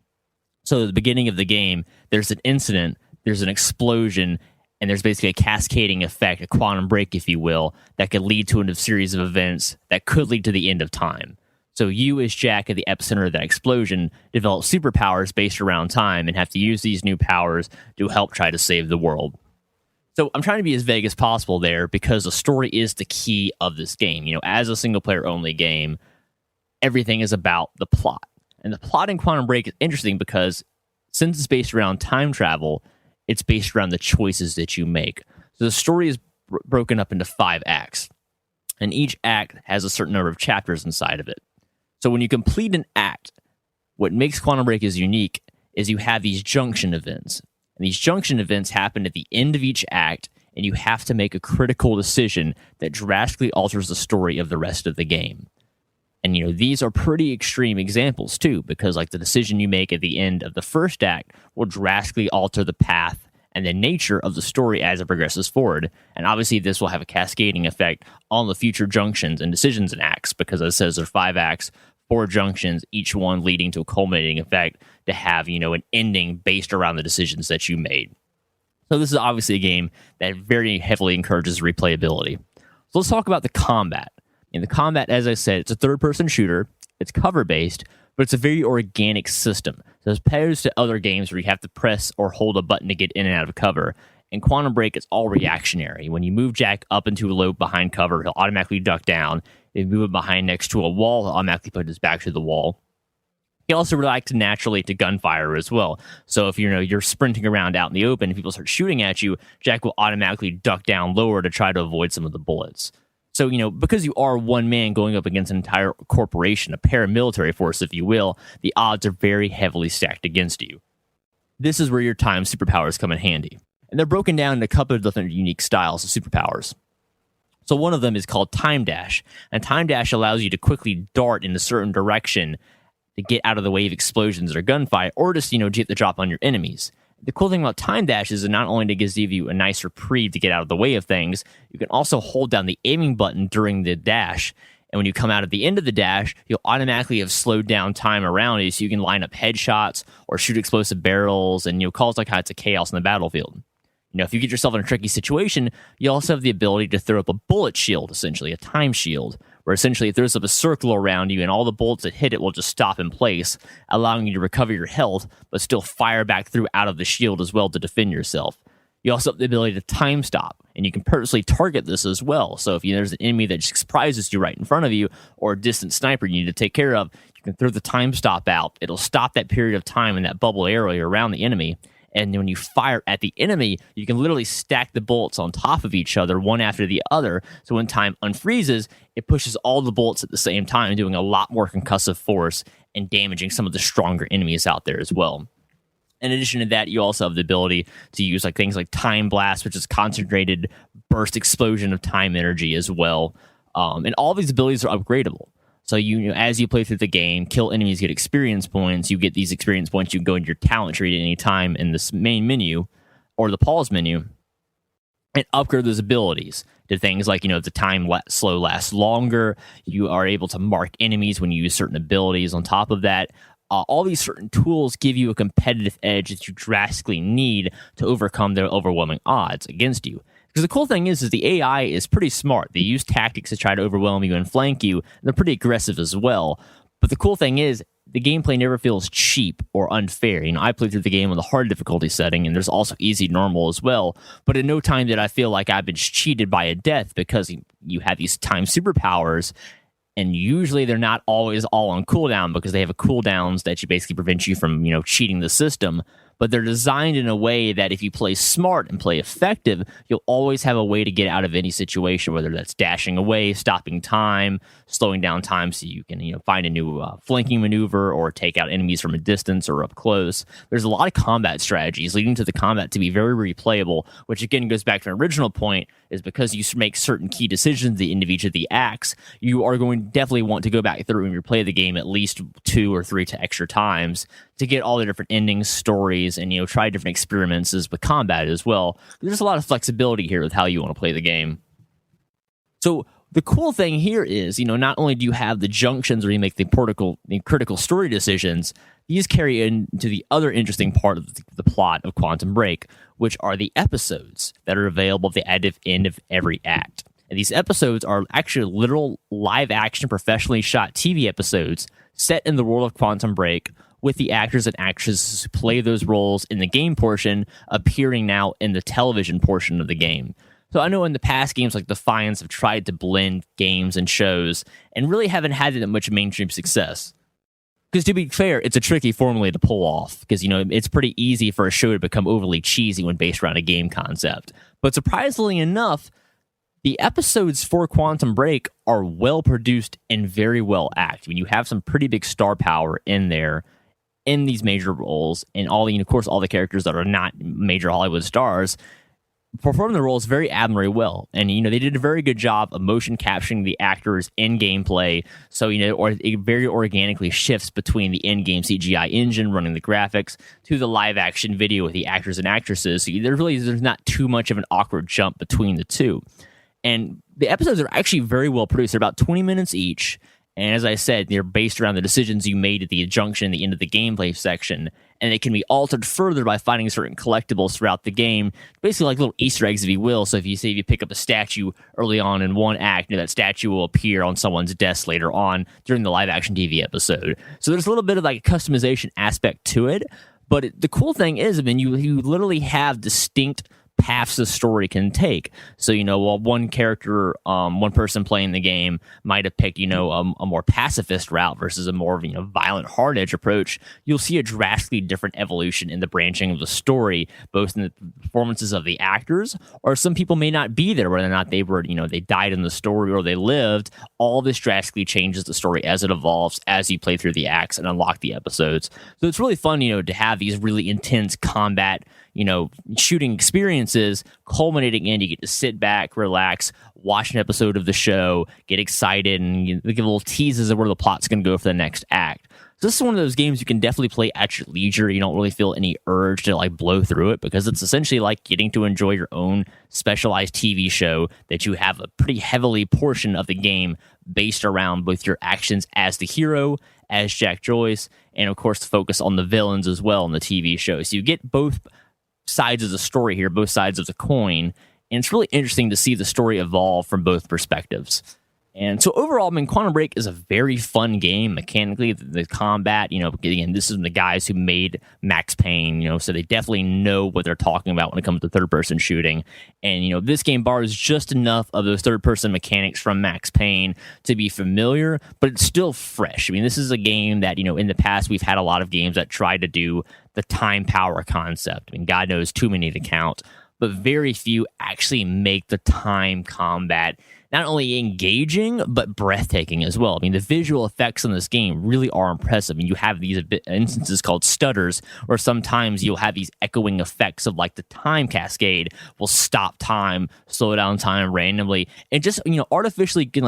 So at the beginning of the game, there's an incident, there's an explosion, and there's basically a cascading effect, a quantum break, if you will, that could lead to a series of events that could lead to the end of time. So you, as Jack, at the epicenter of that explosion, develop superpowers based around time and have to use these new powers to help try to save the world. So I'm trying to be as vague as possible there because the story is the key of this game. As a single player only game, everything is about the plot. And the plot in Quantum Break is interesting because since it's based around time travel, it's based around the choices that you make. So the story is broken up into 5 acts. And each act has a certain number of chapters inside of it. So when you complete an act, what makes Quantum Break is unique is you have these junction events. And these junction events happen at the end of each act, and you have to make a critical decision that drastically alters the story of the rest of the game. And, these are pretty extreme examples, too, because, like, the decision you make at the end of the first act will drastically alter the path and the nature of the story as it progresses forward. And obviously, this will have a cascading effect on the future junctions and decisions and acts, because, as it says, there are 5 acts, 4 junctions, each one leading to a culminating effect to have, an ending based around the decisions that you made. So this is obviously a game that very heavily encourages replayability. So let's talk about the combat. In the combat, as I said, it's a third-person shooter. It's cover-based, but it's a very organic system. So as opposed to other games where you have to press or hold a button to get in and out of cover, in Quantum Break, it's all reactionary. When you move Jack up into a lobe behind cover, he'll automatically duck down. If you move it behind next to a wall, he'll automatically put his back to the wall. He also reacts naturally to gunfire as well. So if you're sprinting around out in the open and people start shooting at you, Jack will automatically duck down lower to try to avoid some of the bullets. So, because you are one man going up against an entire corporation, a paramilitary force, if you will, the odds are very heavily stacked against you. This is where your time superpowers come in handy. And they're broken down into a couple of different unique styles of superpowers. So one of them is called Time Dash. And Time Dash allows you to quickly dart in a certain direction to get out of the way of explosions or gunfire, or just, get the drop on your enemies. The cool thing about Time Dash is that not only does it give you a nice reprieve to get out of the way of things, you can also hold down the aiming button during the dash. And when you come out at the end of the dash, you'll automatically have slowed down time around you so you can line up headshots or shoot explosive barrels and cause all kinds of chaos in the battlefield. If you get yourself in a tricky situation, you also have the ability to throw up a bullet shield, essentially, a time shield, where essentially it throws up a circle around you and all the bullets that hit it will just stop in place, allowing you to recover your health, but still fire back through out of the shield as well to defend yourself. You also have the ability to time stop, and you can purposely target this as well. So if there's an enemy that just surprises you right in front of you, or a distant sniper you need to take care of, you can throw the time stop out. It'll stop that period of time in that bubble area around the enemy. And when you fire at the enemy, you can literally stack the bullets on top of each other, one after the other. So when time unfreezes, it pushes all the bullets at the same time, doing a lot more concussive force and damaging some of the stronger enemies out there as well. In addition to that, you also have the ability to use things like Time Blast, which is concentrated burst explosion of time energy as well. And all these abilities are upgradable. So as you play through the game, kill enemies, get experience points. You get these experience points. You can go into your talent tree at any time in this main menu or the pause menu and upgrade those abilities to things like, the time slow lasts longer. You are able to mark enemies when you use certain abilities. On top of that, all these certain tools give you a competitive edge that you drastically need to overcome their overwhelming odds against you. Because the cool thing is the AI is pretty smart. They use tactics to try to overwhelm you and flank you. And they're pretty aggressive as well. But the cool thing is the gameplay never feels cheap or unfair. I played through the game on the hard difficulty setting, and there's also easy normal as well. But in no time did I feel like I've been cheated by a death, because you have these time superpowers, and usually they're not always all on cooldown, because they have a cooldowns that basically prevent you from, cheating the system. But they're designed in a way that if you play smart and play effective, you'll always have a way to get out of any situation, whether that's dashing away, stopping time, slowing down time so you can find a new flanking maneuver or take out enemies from a distance or up close. There's a lot of combat strategies leading to the combat to be very replayable, which again goes back to an original point, is because you make certain key decisions at the end of each of the acts, you are going to definitely want to go back through and replay the game at least 2 or 3 extra times to get all the different endings, stories, and try different experiences with combat as well. There's a lot of flexibility here with how you want to play the game. So the cool thing here is, not only do you have the junctions where you make the critical story decisions, these carry into the other interesting part of the plot of Quantum Break, which are the episodes that are available at the end of every act. And these episodes are actually literal live-action, professionally shot TV episodes set in the world of Quantum Break, with the actors and actresses who play those roles in the game portion appearing now in the television portion of the game. So I know in the past, games like Defiance have tried to blend games and shows and really haven't had that much mainstream success. Because to be fair, it's a tricky formula to pull off because, it's pretty easy for a show to become overly cheesy when based around a game concept. But surprisingly enough, the episodes for Quantum Break are well produced and very well acted. You have some pretty big star power in there in these major roles, and of course, all the characters that are not major Hollywood stars perform the roles very admirably well. And, they did a very good job of motion capturing the actors in gameplay. So, it very organically shifts between the in-game CGI engine running the graphics to the live action video with the actors and actresses. So there's not too much of an awkward jump between the two. And the episodes are actually very well produced. They're about 20 minutes each. And as I said, they're based around the decisions you made at the junction, the end of the gameplay section. And they can be altered further by finding certain collectibles throughout the game, basically like little Easter eggs, if you will. So if you pick up a statue early on in one act, that statue will appear on someone's desk later on during the live action TV episode. So there's a little bit of like a customization aspect to it. But the cool thing is, you literally have distinct paths the story can take. So, while one character, one person playing the game might have picked, a more pacifist route versus a more, violent, hard edge approach, you'll see a drastically different evolution in the branching of the story, both in the performances of the actors, or some people may not be there, whether or not they were, they died in the story or they lived. All this drastically changes the story as it evolves, as you play through the acts and unlock the episodes. So it's really fun, to have these really intense combat, shooting experiences culminating in, you get to sit back, relax, watch an episode of the show, get excited, and give little teases of where the plot's going to go for the next act. So this is one of those games you can definitely play at your leisure. You don't really feel any urge to blow through it because it's essentially like getting to enjoy your own specialized TV show that you have a pretty heavily portion of the game based around both your actions as the hero, as Jack Joyce, and of course the focus on the villains as well in the TV show. So you get both sides of the story here, both sides of the coin, and it's really interesting to see the story evolve from both perspectives. And so overall, Quantum Break is a very fun game mechanically. The combat, again, this is the guys who made Max Payne, so they definitely know what they're talking about when it comes to third-person shooting. And, this game borrows just enough of those third-person mechanics from Max Payne to be familiar, but it's still fresh. This is a game that, in the past, we've had a lot of games that try to do the time power concept. God knows too many to count, but very few actually make the time combat not only engaging, but breathtaking as well. The visual effects in this game really are impressive. You have these instances called stutters, where sometimes you'll have these echoing effects of the time cascade will stop time, slow down time randomly, and just, artificially can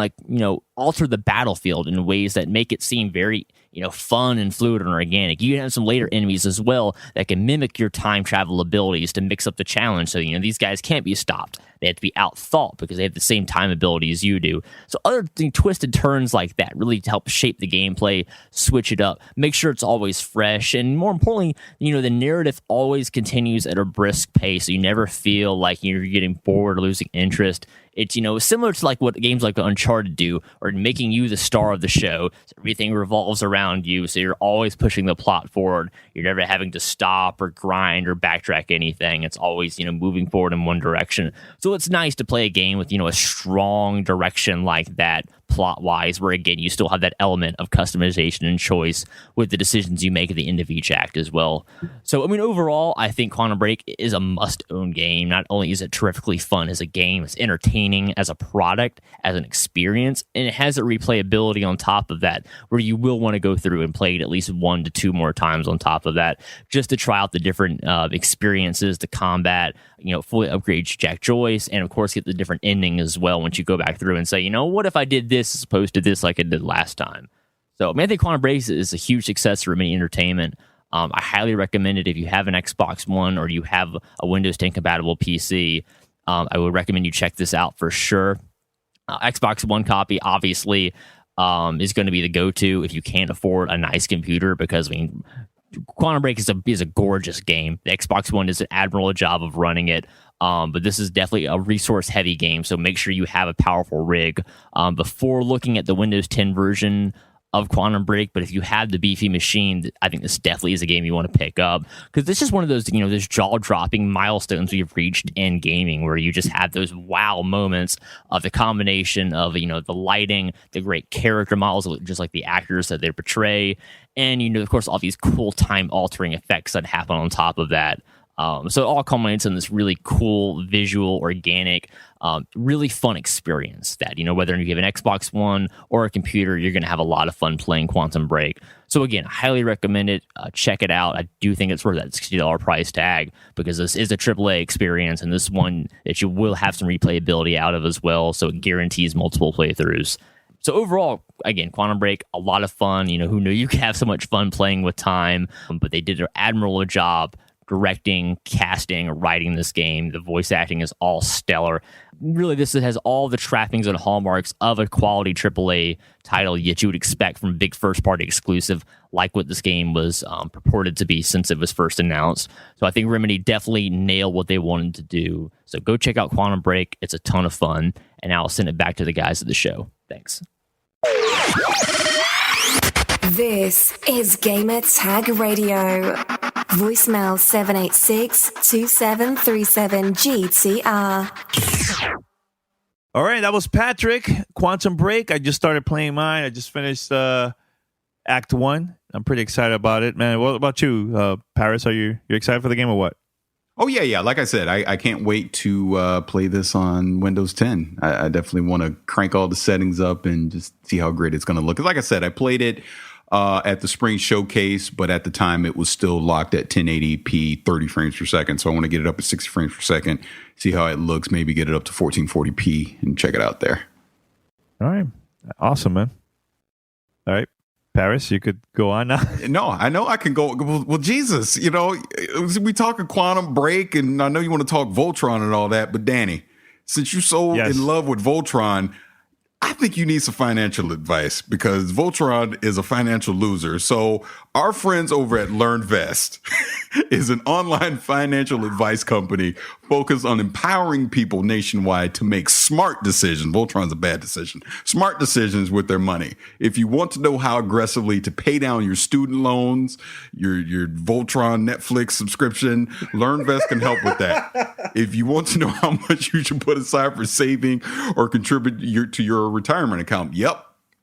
alter the battlefield in ways that make it seem very, fun and fluid and organic. You have some later enemies as well that can mimic your time travel abilities to mix up the challenge. So, these guys can't be stopped. They have to be outthought because they have the same time ability as you do. So other twisted turns like that really help shape the gameplay, switch it up, make sure it's always fresh, and more importantly, the narrative always continues at a brisk pace. So you never feel like you're getting bored or losing interest. It's, similar to what games like Uncharted do, or making you the star of the show. So everything revolves around you, so you're always pushing the plot forward. You're never having to stop or grind or backtrack anything. It's always, moving forward in one direction. So it's nice to play a game with, a strong direction like that, plot-wise, where, again, you still have that element of customization and choice with the decisions you make at the end of each act as well. So, overall, I think Quantum Break is a must-own game. Not only is it terrifically fun as a game, it's entertaining as a product, as an experience, and it has a replayability on top of that, where you will want to go through and play it at least 1 to 2 more times on top of that, just to try out the different experiences, the combat, fully upgrade Jack Joyce, and of course get the different ending as well once you go back through and say, what if I did this as opposed to this like I did last time? So I think Quantum Break is a huge success for Remedy Entertainment. I highly recommend it if you have an Xbox One or you have a Windows 10 compatible PC. I would recommend you check this out for sure. Xbox One copy, obviously, is going to be the go-to if you can't afford a nice computer, because Quantum Break is a gorgeous game. The Xbox One does an admirable job of running it, but this is definitely a resource-heavy game, so make sure you have a powerful rig. Before looking at the Windows 10 version of Quantum Break, but if you have the beefy machine, I think this definitely is a game you want to pick up, because this is one of those, those jaw-dropping milestones we've reached in gaming, where you just have those wow moments of the combination of, the lighting, the great character models, just like the actors that they portray, and, of course, all these cool time-altering effects that happen on top of that. So it all culminates in this really cool, visual, organic, really fun experience that, whether you have an Xbox One or a computer, you're going to have a lot of fun playing Quantum Break. So again, highly recommend it. Check it out. I do think it's worth that $60 price tag, because this is a AAA experience, and this one that you will have some replayability out of as well. So it guarantees multiple playthroughs. So overall, again, Quantum Break, a lot of fun. Who knew you could have so much fun playing with time, but they did an admirable job directing, casting, writing this game. The voice acting is all stellar. Really, this has all the trappings and hallmarks of a quality AAA title that you would expect from a big first-party exclusive, like what this game was purported to be since it was first announced. So I think Remedy definitely nailed what they wanted to do. So go check out Quantum Break. It's a ton of fun. And now I'll send it back to the guys at the show. Thanks. This is Gamer Tag Radio. Voicemail 786-2737-GTR. All right, that was Patrick. Quantum Break. I just started playing mine. I just finished Act 1. I'm pretty excited about it, man. What about you, Paris? Are you're excited for the game or what? Oh, yeah. Like I said, I can't wait to play this on Windows 10. I definitely want to crank all the settings up and just see how great it's going to look. 'Cause like I said, I played it at the spring showcase, but at the time it was still locked at 1080p, 30 frames per second. So I want to get it up at 60 frames per second, see how it looks, maybe get it up to 1440p and check it out there. All right. Awesome, man. All right. Paris, you could go on now. No, I know I can go. Well, Jesus, we talking Quantum Break, and I know you want to talk Voltron and all that, but Danny, since you're so in love with Voltron, I think you need some financial advice, because Voltron is a financial loser. So our friends over at LearnVest is an online financial advice company focused on empowering people nationwide to make smart decisions. Voltron's a bad decision. Smart decisions with their money. If you want to know how aggressively to pay down your student loans, your Voltron Netflix subscription, LearnVest can help with that. If you want to know how much you should put aside for saving or contribute to your retirement account,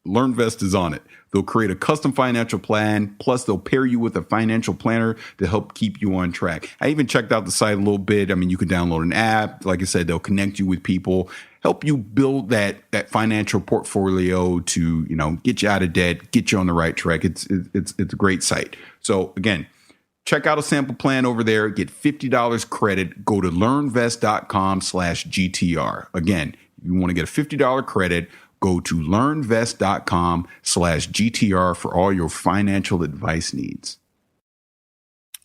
LearnVest is on it. They'll create a custom financial plan. Plus, they'll pair you with a financial planner to help keep you on track. I even checked out the site a little bit. I mean, you can download an app. Like I said, they'll connect you with people, help you build that financial portfolio to, get you out of debt, get you on the right track. It's a great site. So again, check out a sample plan over there. Get $50 credit. Go to learnvest.com/GTR. Again, if you want to get a $50 credit, go to learnvest.com/GTR for all your financial advice needs.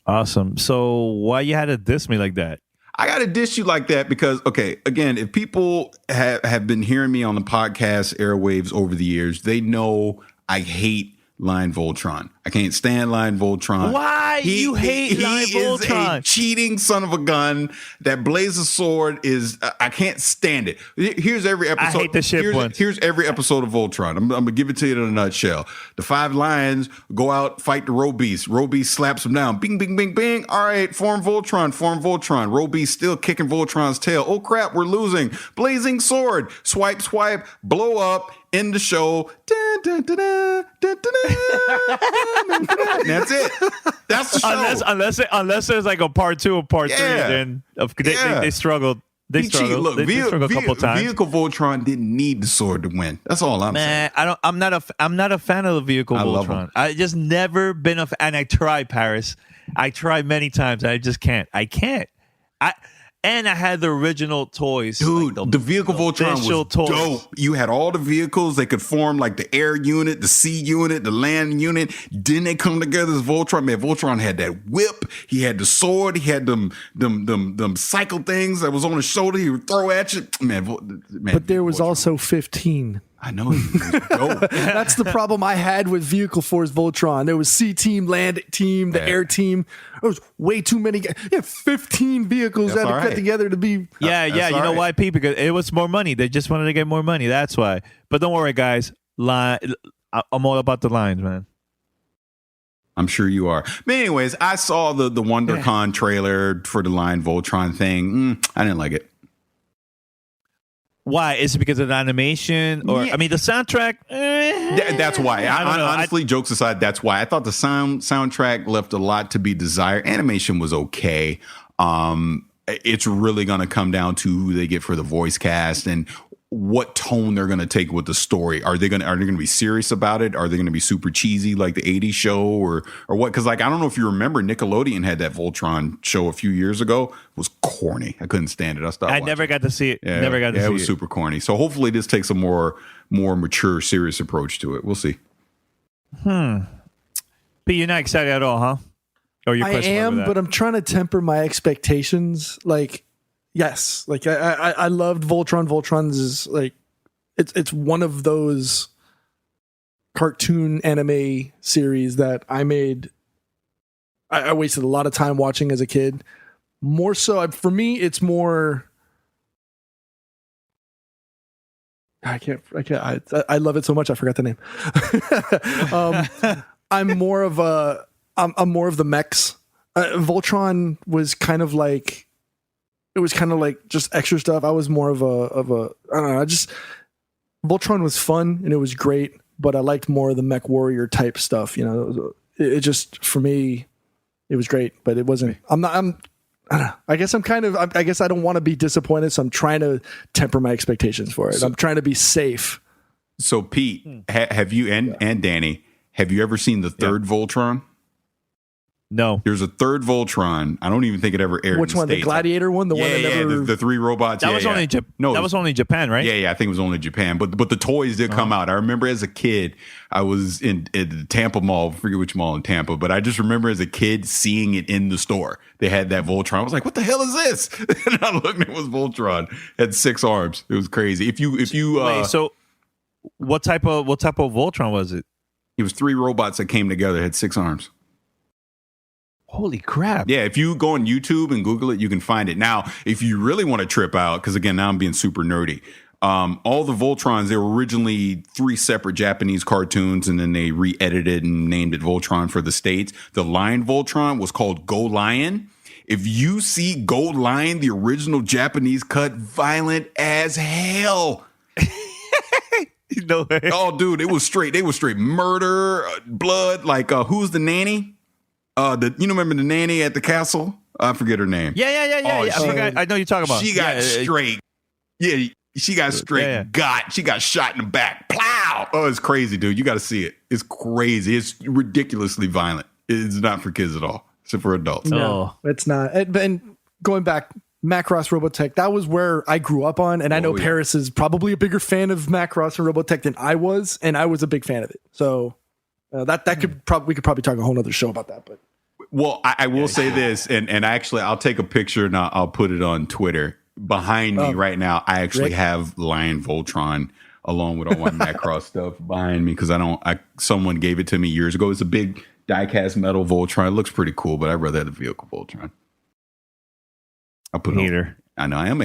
Awesome. So why you had to diss me like that? I got to dish you like that because, okay, again, if people have been hearing me on the podcast airwaves over the years, they know I hate Line Voltron. I can't stand Line Voltron. Why you hate Line Voltron? He is a cheating son of a gun. That blazer sword is, I can't stand it. Here's every episode. I hate the ship one. Here's every episode of Voltron. I'm going to give it to you in a nutshell. The 5 lions go out, fight the Roe Beast. Roe Beast slaps them down. Bing, bing, bing, bing. All right, form Voltron, form Voltron. Roe Beast still kicking Voltron's tail. Oh, crap, we're losing. Blazing sword. Swipe, swipe, blow up. End the show. Dun, dun, dun, dun, dun, dun, dun. That's it. That's the show. Unless there's like a part 2 or part 3, then they struggled. They struggled. Look, they struggled a couple times. Vehicle Voltron didn't need the sword to win. That's all I'm saying. I'm not a fan of the Vehicle Voltron. I just never been a fan. And I tried, Paris. I tried many times. I just can't. I can't. And I had the original toys. Dude, like the Vehicle Voltron was toys. dope. You had all the vehicles. They could form like the air unit, the sea unit, the land unit. Then they come together as Voltron. Man, Voltron had that whip. He had the sword. He had them cycle things that was on his shoulder. He would throw at you. Man, but there was also 15. I know. Dope. That's the problem I had with Vehicle Force Voltron. There was Sea Team, Land Team, the Air Team. There was way too many. 15 vehicles that got together to be. Yeah. You know why, Pete? Because it was more money. They just wanted to get more money. That's why. But don't worry, guys. I'm all about the lines, man. I'm sure you are. But anyways, I saw the WonderCon trailer for the Lion Voltron thing. I didn't like it. Why? Is it because of the animation? Or I mean, the soundtrack? That's why. I don't know. Honestly, jokes aside, that's why. I thought the soundtrack left a lot to be desired. Animation was okay. It's really going to come down to who they get for the voice cast and what tone they're going to take with the story. Are they going to be serious about it? Are they going to be super cheesy like the 80s show or what? Because like I don't know if you remember, Nickelodeon had that Voltron show a few years ago. It was corny. I couldn't stand it. I stopped. I never got to see it. Never got to see it. It was super corny. So hopefully this takes a more mature, serious approach to it. We'll see. But you're not excited at all, huh? Or I am, but I'm trying to temper my expectations. Like, yes, like I loved Voltron. Voltron's is like it's one of those cartoon anime series that I made. I wasted a lot of time watching as a kid. More so for me, it's more. I love it so much. I forgot the name. I'm more of the mechs. Voltron was kind of like. It was kind of like just extra stuff. I was more of a I don't know. Voltron was fun and it was great, but I liked more of the mech warrior type stuff. You know, it just for me, it was great, but it wasn't. I don't know. I guess I guess I don't want to be disappointed, so I'm trying to temper my expectations for it. I'm trying to be safe. So Pete, have you and Danny, have you ever seen the third Voltron? No. There's a third Voltron. I don't even think it ever aired. Which one? The Gladiator one? The one that never. The three robots. That was only that was only Japan, right? Yeah, I think it was only Japan. But the toys did come out. I remember as a kid, I was in the Tampa Mall. I forget which mall in Tampa, but I just remember as a kid seeing it in the store. They had that Voltron. I was like, "What the hell is this?" And I looked, and it was Voltron. It had 6 arms. It was crazy. If you wait, so what type of Voltron was it? It was 3 robots that came together. Had 6 arms. Holy crap. Yeah, if you go on YouTube and Google it, you can find it. Now, if you really want to trip out, because again, now I'm being super nerdy, all the Voltrons, they were originally 3 separate Japanese cartoons, and then they re-edited and named it Voltron for the States. The Lion Voltron was called Go Lion. If you see Go Lion, the original Japanese cut, violent as hell. No way. Oh, dude, they was straight murder, blood. Like, who's the nanny? Remember the nanny at the castle? I forget her name. Yeah. I forgot. I know you're talking about. She got straight. Yeah, she got straight. Yeah. She got shot in the back. Plow. Oh, it's crazy, dude. You got to see it. It's crazy. It's ridiculously violent. It's not for kids at all. It's for adults. No, it's not. And going back, Macross Robotech, that was where I grew up on, and I know Paris is probably a bigger fan of Macross and Robotech than I was, and I was a big fan of it. So that could we could probably talk a whole other show about that. But well, I will say this, and actually, I'll take a picture and I'll put it on Twitter. Behind me right now, I actually have Lion Voltron along with all my Macross stuff behind me because someone gave it to me years ago. It's a big die-cast metal Voltron. It looks pretty cool, but I'd rather have the vehicle Voltron. I'll put it on. I know I'm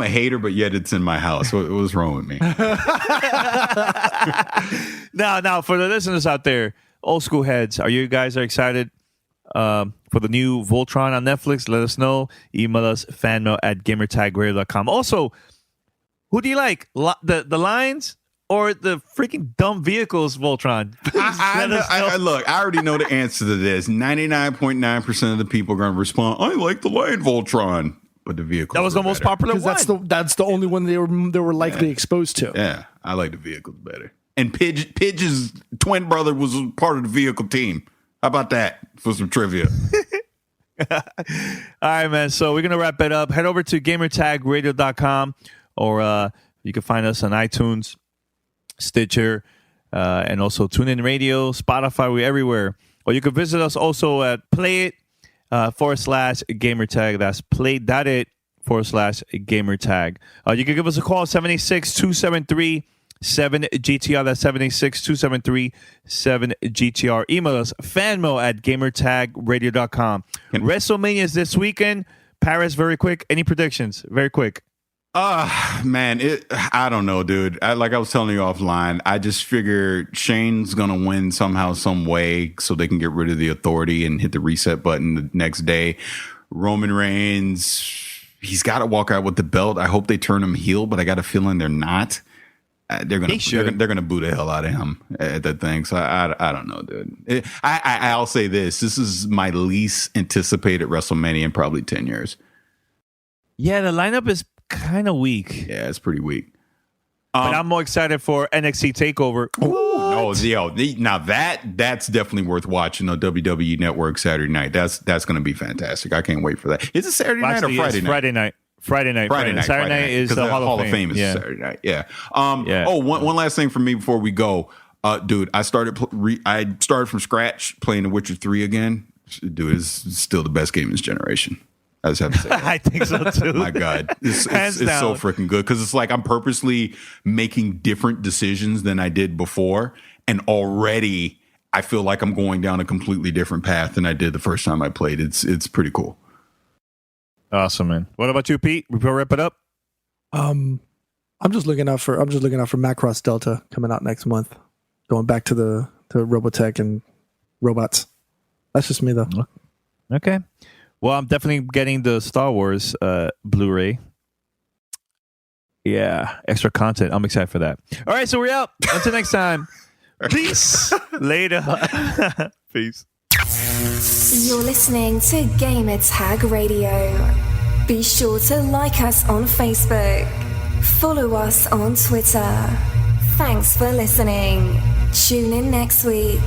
a hater, but yet it's in my house. What was wrong with me? Now, for the listeners out there, old school heads, are you guys excited for the new Voltron on Netflix? Let us know. Email us fanmail@gamertagradio.com. Also, who do you like? The Lions or the freaking dumb vehicles Voltron? Look, I already know the answer to this. 99.9% of the people are going to respond, I like the Lion Voltron. But the vehicle that was the most popular one. That's the only one they were likely exposed to. Yeah, I like the vehicles better. And Pidge's twin brother was part of the vehicle team. How about that for some trivia? All right, man. So we're going to wrap it up. Head over to gamertagradio.com or you can find us on iTunes, Stitcher, and also TuneIn Radio, Spotify. We're everywhere. Or you can visit us also at play.it/gamertag. That's play.it/gamertag. You can give us a call, 786-273-7GTR. That's 786-273-7GTR. Email us, fanmail@gamertagradio.com. WrestleMania is this weekend. Paris, very quick. Any predictions? Very quick. Man, I don't know, dude. Like I was telling you offline, I just figure Shane's gonna win somehow, some way, so they can get rid of the authority and hit the reset button the next day. Roman Reigns, he's got to walk out with the belt. I hope they turn him heel, but I got a feeling they're not. They're gonna boo the hell out of him at that thing. So I don't know, dude. I'll say this: this is my least anticipated WrestleMania in probably 10 years. Yeah, the lineup is kind of weak. Yeah, it's pretty weak. But I'm more excited for NXT TakeOver. Now that's definitely worth watching on WWE Network Saturday night. That's going to be fantastic. I can't wait for that. Is it Saturday night or Friday night? Friday night. Saturday night is the Hall of Fame. Is Saturday night. Yeah. Oh, one last thing for me before we go, dude. I started from scratch playing The Witcher 3 again. Dude, it's still the best game in this generation. I just have to say that. I think so too. My God, it's so freaking good because it's like I'm purposely making different decisions than I did before, and already I feel like I'm going down a completely different path than I did the first time I played. It's pretty cool. Awesome, man. What about you, Pete? Before we wrap it up, I'm just looking out for Macross Delta coming out next month. Going back to Robotech and robots. That's just me though. Okay. Well, I'm definitely getting the Star Wars Blu-ray. Yeah, extra content. I'm excited for that. All right, so we're out. Until next time. Peace. Later. Peace. You're listening to Gamer Tag Radio. Be sure to like us on Facebook. Follow us on Twitter. Thanks for listening. Tune in next week.